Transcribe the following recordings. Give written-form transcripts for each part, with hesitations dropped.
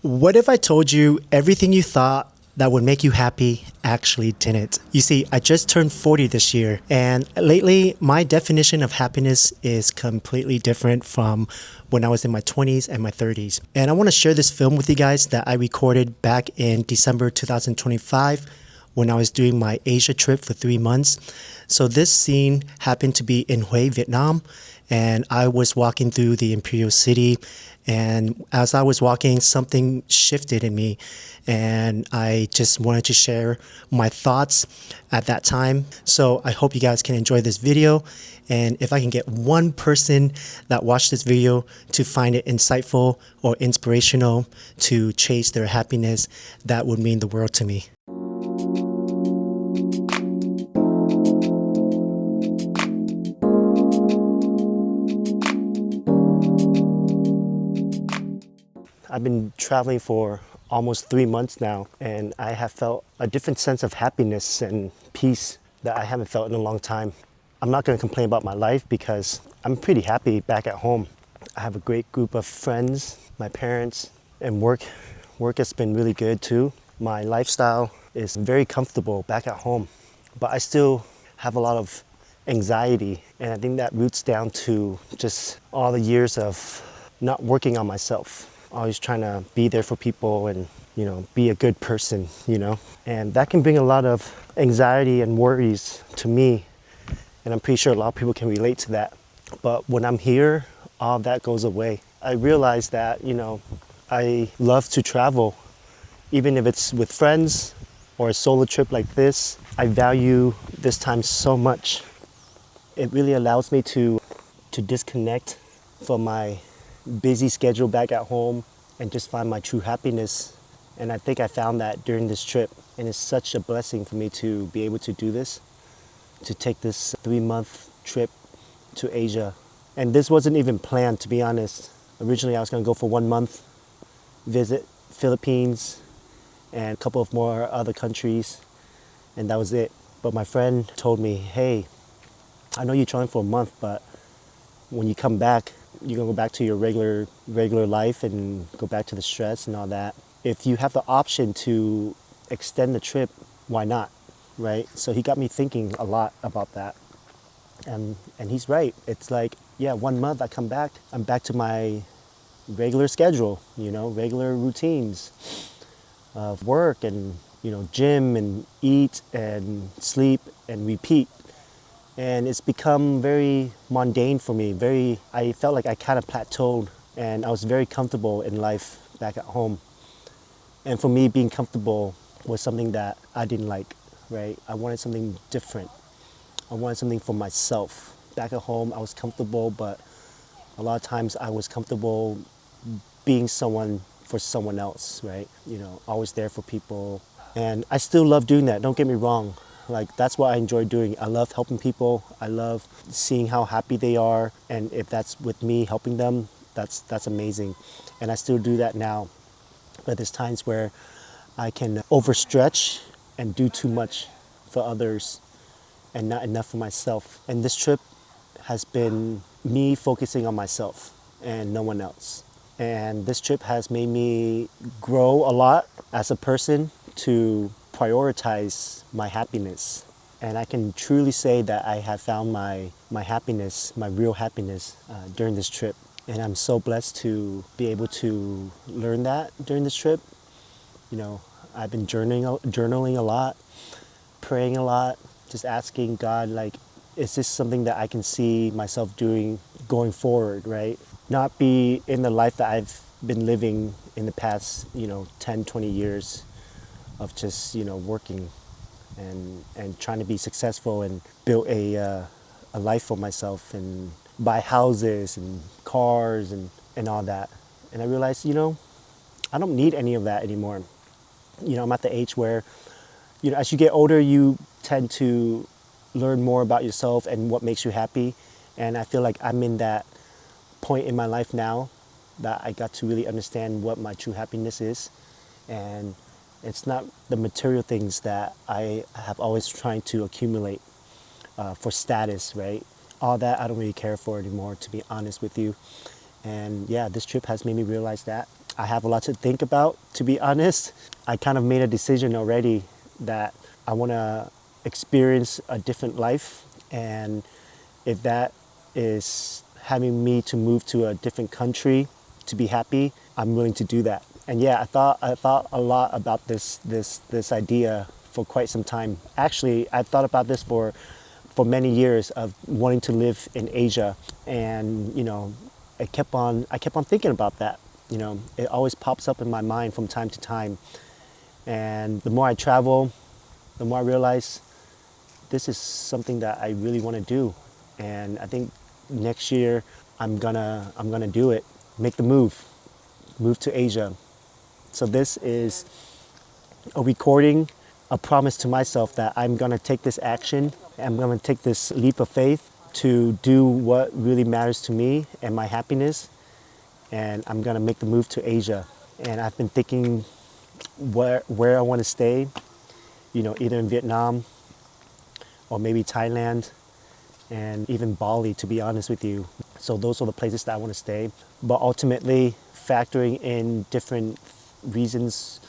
What if I told you everything you thought that would make you happy actually didn't? You see, I just turned 40 this year, and lately my definition of happiness is completely different from when I was in my 20s and my 30s. And I want to share this film with you guys that I recorded back in December 2025 when I was doing my Asia trip for 3 months. So this scene happened to be in Hue, Vietnam, and I was walking through the Imperial City, and as I was walking, something shifted in me, and I just wanted to share my thoughts at that time. So I hope you guys can enjoy this video, and if I can get one person that watched this video to find it insightful or inspirational to chase their happiness, that would mean the world to me. I've been traveling for almost 3 months now, and I have felt a different sense of happiness and peace that I haven't felt in a long time. I'm not going to complain about my life because I'm pretty happy back at home. I have a great group of friends, my parents, and work. Work has been really good too. My lifestyle is very comfortable back at home, but I still have a lot of anxiety, and I think that roots down to just all the years of not working on myself. Always trying to be there for people and, be a good person, And that can bring a lot of anxiety and worries to me. And I'm pretty sure a lot of people can relate to that. But when I'm here, all of that goes away. I realize that, I love to travel, even if it's with friends or a solo trip like this. I value this time so much. It really allows me to disconnect from my busy schedule back at home and just find my true happiness. And I think I found that during this trip, and it's such a blessing for me to be able to do this, to take this 3-month trip to Asia. And this wasn't even planned, to be honest. Originally I was going to go for 1 month, visit Philippines and a couple of more other countries, and that was it. But my friend told me, hey, I know you're traveling for a month, but when you come back, you're gonna go back to your regular life and go back to the stress and all that. If you have the option to extend the trip, why not, right? So he got me thinking a lot about that. And he's right. It's like, yeah, 1 month I come back, I'm back to my regular schedule, regular routines of work and, gym and eat and sleep and repeat. And it's become very mundane for me. I felt like I kind of plateaued, and I was very comfortable in life back at home. And for me, being comfortable was something that I didn't like, right? I wanted something different. I wanted something for myself. Back at home, I was comfortable, but a lot of times I was comfortable being someone for someone else, right? Always there for people. And I still love doing that, don't get me wrong. Like, that's what I enjoy doing. I love helping people. I love seeing how happy they are. And if that's with me helping them, that's amazing. And I still do that now. But there's times where I can overstretch and do too much for others and not enough for myself. And this trip has been me focusing on myself and no one else. And this trip has made me grow a lot as a person to prioritize my happiness. And I can truly say that I have found my happiness, my real happiness during this trip. And I'm so blessed to be able to learn that during this trip. I've been journaling a lot, praying a lot, just asking God, like, is this something that I can see myself doing going forward, right? Not be in the life that I've been living in the past, 10, 20 years of just, working and trying to be successful and build a life for myself and buy houses and cars and all that. And I realized, I don't need any of that anymore. I'm at the age where, as you get older, you tend to learn more about yourself and what makes you happy. And I feel like I'm in that point in my life now that I got to really understand what my true happiness is. And it's not the material things that I have always trying to accumulate for status, right? All that I don't really care for anymore, to be honest with you. And yeah, this trip has made me realize that. I have a lot to think about, to be honest. I kind of made a decision already that I want to experience a different life. And if that is having me to move to a different country to be happy, I'm willing to do that. And yeah, I thought a lot about this idea for quite some time. Actually, I've thought about this for many years of wanting to live in Asia, and I kept on thinking about that. It always pops up in my mind from time to time. And the more I travel, the more I realize this is something that I really want to do. And I think next year I'm gonna do it, make the move to Asia. So this is a recording, a promise to myself that I'm gonna take this action. I'm gonna take this leap of faith to do what really matters to me and my happiness. And I'm gonna make the move to Asia. And I've been thinking where I want to stay, either in Vietnam or maybe Thailand and even Bali, to be honest with you. So those are the places that I want to stay. But ultimately, factoring in different reasons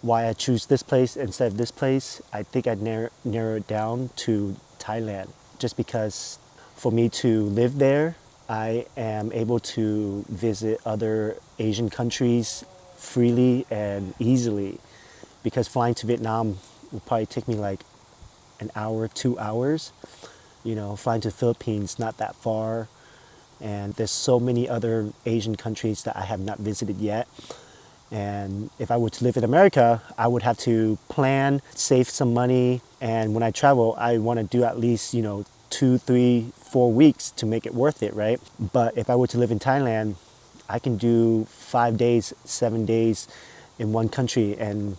why I choose this place instead of this place, I think I'd narrow it down to Thailand. Just because for me to live there, I am able to visit other Asian countries freely and easily. Because flying to Vietnam will probably take me like an hour, 2 hours. Flying to the Philippines, not that far. And there's so many other Asian countries that I have not visited yet. And if I were to live in America, I would have to plan, save some money. And when I travel, I want to do at least, 2, 3, 4 weeks to make it worth it, right? But if I were to live in Thailand, I can do 5 days, 7 days in one country, and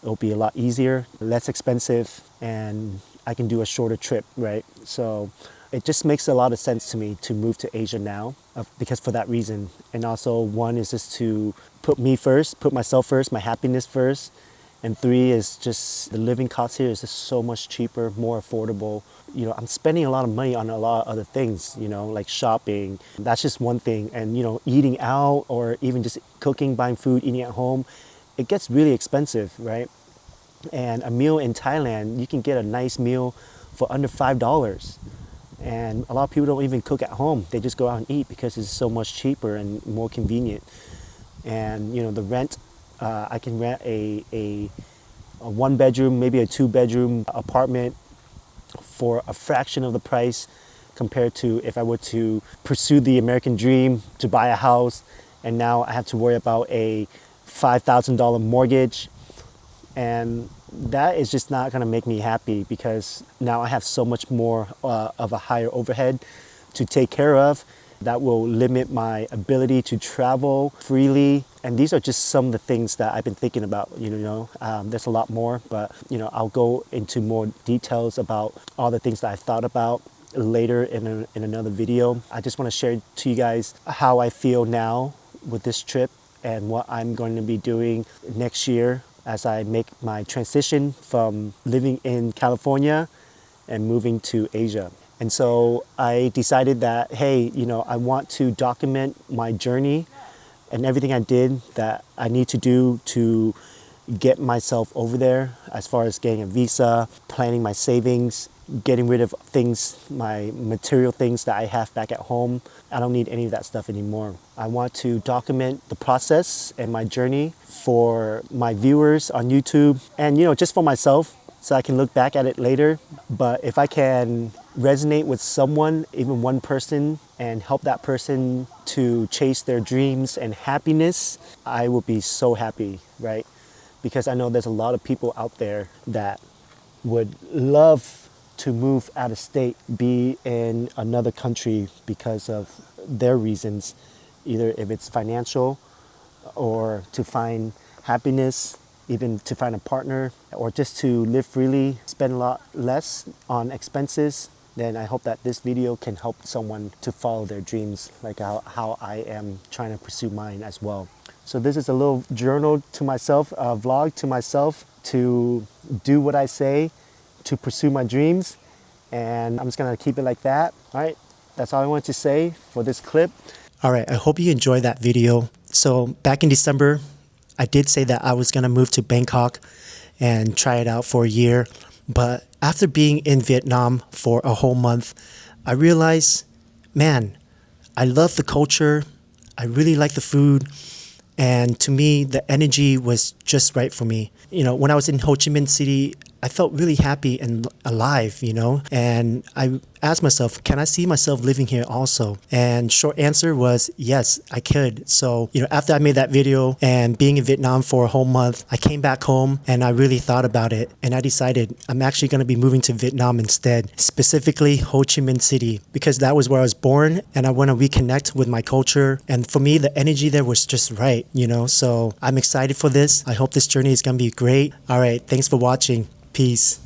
it'll be a lot easier, less expensive, and I can do a shorter trip, right? So it just makes a lot of sense to me to move to Asia now, because for that reason. And also, one is just to put me first, put myself first, my happiness first. And 3 is just the living cost here is just so much cheaper, more affordable. I'm spending a lot of money on a lot of other things, like shopping. That's just one thing. And, eating out, or even just cooking, buying food, eating at home, it gets really expensive, right? And a meal in Thailand, you can get a nice meal for under $5. And a lot of people don't even cook at home. They just go out and eat because it's so much cheaper and more convenient. And, the rent, I can rent a 1-bedroom, maybe a 2-bedroom apartment for a fraction of the price compared to if I were to pursue the American dream to buy a house, and now I have to worry about a $5,000 mortgage. And that is just not going to make me happy, because now I have so much more of a higher overhead to take care of that will limit my ability to travel freely. And these are just some of the things that I've been thinking about. There's a lot more, but I'll go into more details about all the things that I've thought about later in another video. I just want to share to you guys how I feel now with this trip and what I'm going to be doing next year as I make my transition from living in California and moving to Asia. And so I decided that, hey, I want to document my journey and everything I did that I need to do to get myself over there, as far as getting a visa, planning my savings, getting rid of things, my material things that I have back at home. I don't need any of that stuff anymore. I want to document the process and my journey for my viewers on YouTube, and just for myself, so I can look back at it later. But if I can resonate with someone, even one person, and help that person to chase their dreams and happiness, I will be so happy, right? Because I know there's a lot of people out there that would love to move out of state, be in another country because of their reasons, either if it's financial or to find happiness, even to find a partner, or just to live freely, spend a lot less on expenses. Then I hope that this video can help someone to follow their dreams, like how I am trying to pursue mine as well. So this is a little journal to myself, a vlog to myself, to do what I say, to pursue my dreams. And I'm just gonna keep it like that. All right, that's all I wanted to say for this clip. All right, I hope you enjoyed that video. So back in December, I did say that I was going to move to Bangkok and try it out for a year. But after being in Vietnam for a whole month, I realized, man, I love the culture. I really like the food. And to me, the energy was just right for me. You know, when I was in Ho Chi Minh City, I felt really happy and alive, you know, and I asked myself, can I see myself living here also? And short answer was yes, I could. So, you know, after I made that video and being in Vietnam for a whole month, I came back home and I really thought about it. And I decided I'm actually going to be moving to Vietnam instead, specifically Ho Chi Minh City, because that was where I was born and I want to reconnect with my culture. And for me, the energy there was just right, you know, so I'm excited for this. I hope this journey is going to be great. All right. Thanks for watching. Peace.